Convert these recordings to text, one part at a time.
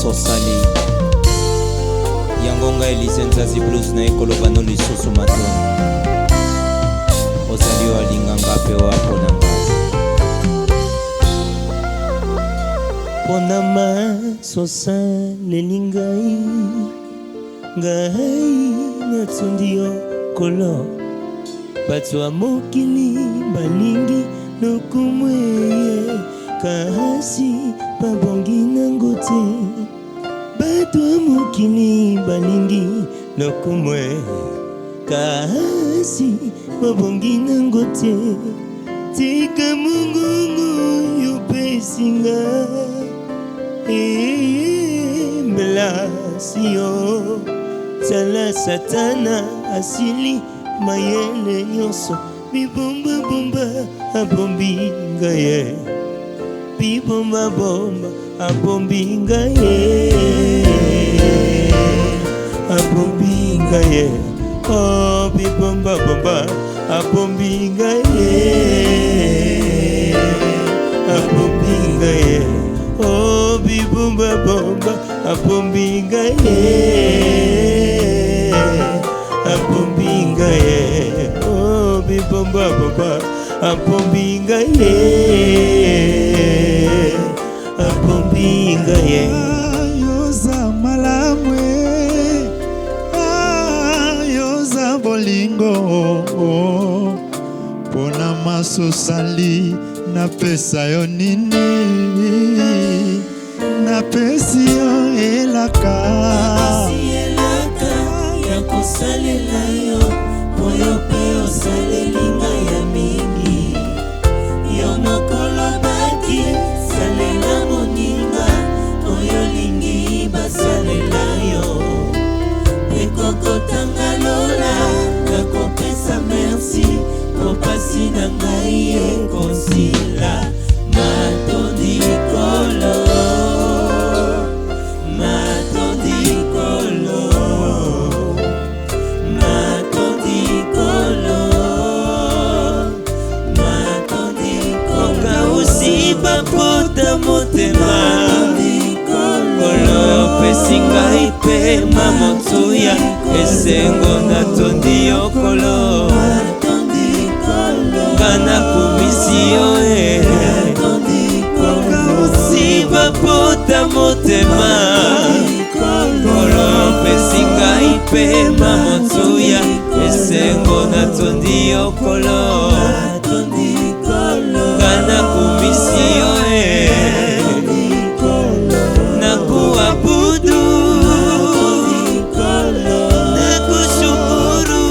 sosali yangonga Elise Nzazi blues na ekoloba no lisusu matoni ozali oyo alinganga mpe oyo aponanga mpona masosaleli ngai natsundi yo kolo bato ya mokili balingi lokumwe kasi babongi nango te bato ya mokili balingi lokumwe kasi babongi nango te tika mongongo yopesinga mbelasi yo tala satana asili mayele nyonso bibombabomba abombi ngaye bibombabomba abombi ngaye abombi ngaye oh bibombabomba abombi ngaye abombi ngaye oh bibombabomba abombi ngaye abombinga ye oh bibomba baba abombinga ye abombinga ye yoza malamwe yoza bolingo pona masosali napesa yo nini napesi yo elaka kosalela yo oyo mpe osalelinga ya mingi yo mokolo baki salela moninga oyo lingi basalela yo ekokotanga lola nakopesa merci kopasi na ngai ekosila matondikolo bapota motema kolo pesi ngai mpe mamotuya esengo natondi yo kolo ngana kumisi yo si bapota motema kolo pesi ngai mpe mamotuya esengo natondi yo kolo ngana kumisi yo nakuabudu nakushukuru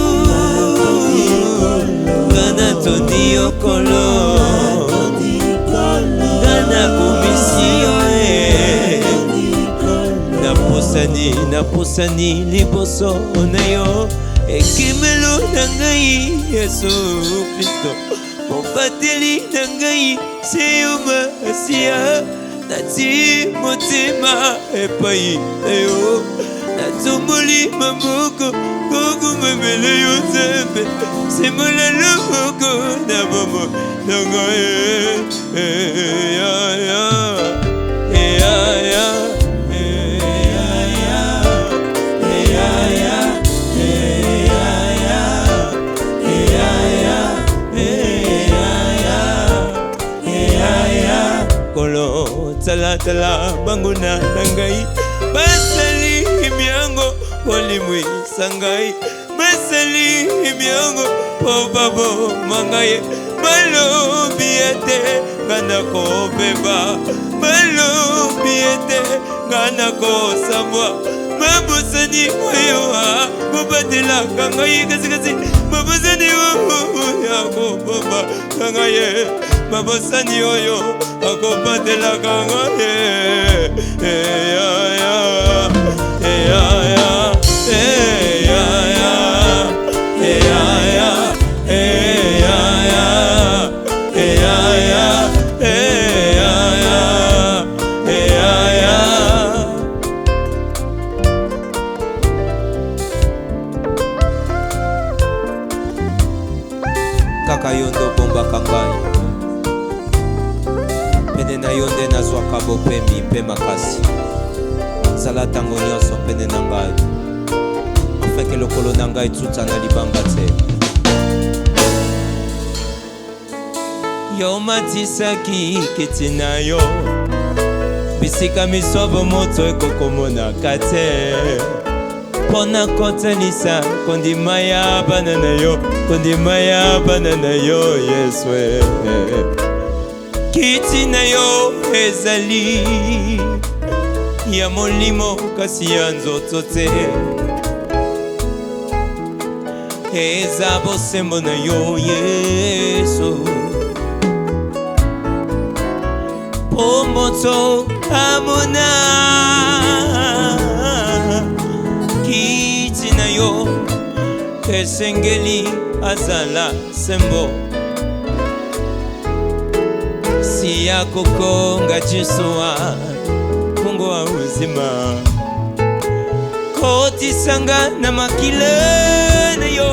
ngana tondi yo kolo ngana kumisi yo napusani liboso na yo ekimelo na ngai Yesu Kristo mobateli na ngai se yo masiya nati motema epai na yo natomboli maboko kokumemele yo nzambe semola loboko na bomo na ngai tala banguna nangai basali miango polimwi sangai basali miango pobabo mangai malobiete ngana ko beba malobiete ngana ko samwa mabusani oyoa bobatela kangai kasi mabusani oyoa ko baba kangai mabusani oyo akopatela kangaye kaka yondo bomba kangai pene na yonde nazwaka bopemi mpe makasi zala tango nyonso pene na ngai afin ke lokolo na ngai tuta na libanga te. Yo matisaki kiti na yo bisika misobo moto ekokomonaka te pona kotanisa kondima ya bana na yo, kondima ya bana na yo Yeswe. Kiti na yo ezali ya molimo kasi ya nzoto te, eza bosembo na yo Yesu. Po moto amona kiti na yo esengeli azala sembo si ya kokonga jiswa Mungu wa uzima kotisanga na makile na yo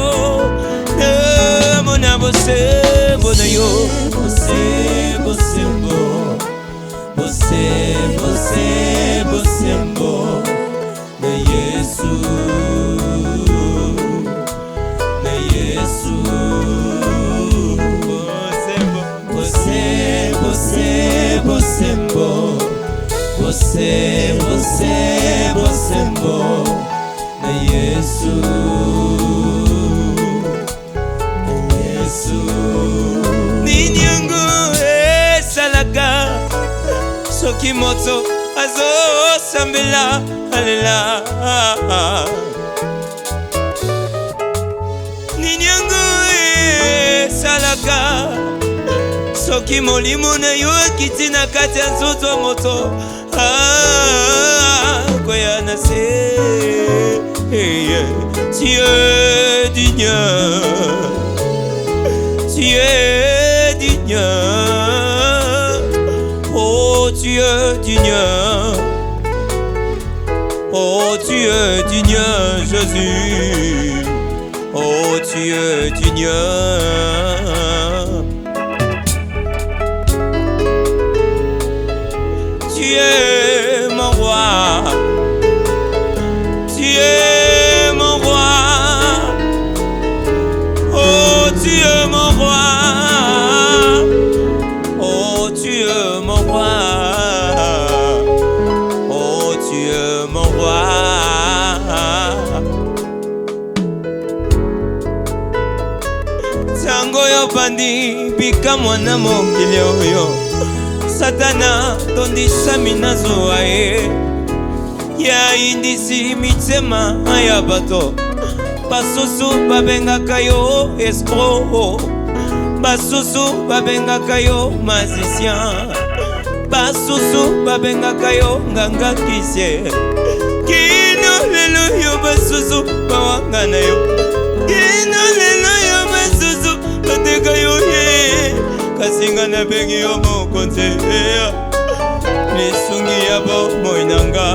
mona bosembo na yo bosembo bosembo na Yesu, na Yesu. Bosembo na Yesu, na Yesu. Nini yangu esalaka soki moto azo sambela alela, nini yangu esalaka soki molimo na yo akiti na kati ya nzoto moto koya na se. Tu es digne, tu es digne, oh tu es digne, oh tu es digne Jésus, oh tu es digne. Tu es mon roi, tu es mon roi, oh tu es mon roi, oh tu es mon roi, oh tu es mon roi. Tango yo bandi bika mwana mokili oyo Satana tondisa minazo ae ya indisi mitema ya bato basusu babengaka yo escroc, basusu babengaka yo magicien, basusu babengaka yo nganga kisye. Kino lelo yo basusu bawanga na yo, kino lelo yo basusu bateka yo ye kasinga na bengi yo mokonze lisungi ya bo moinanga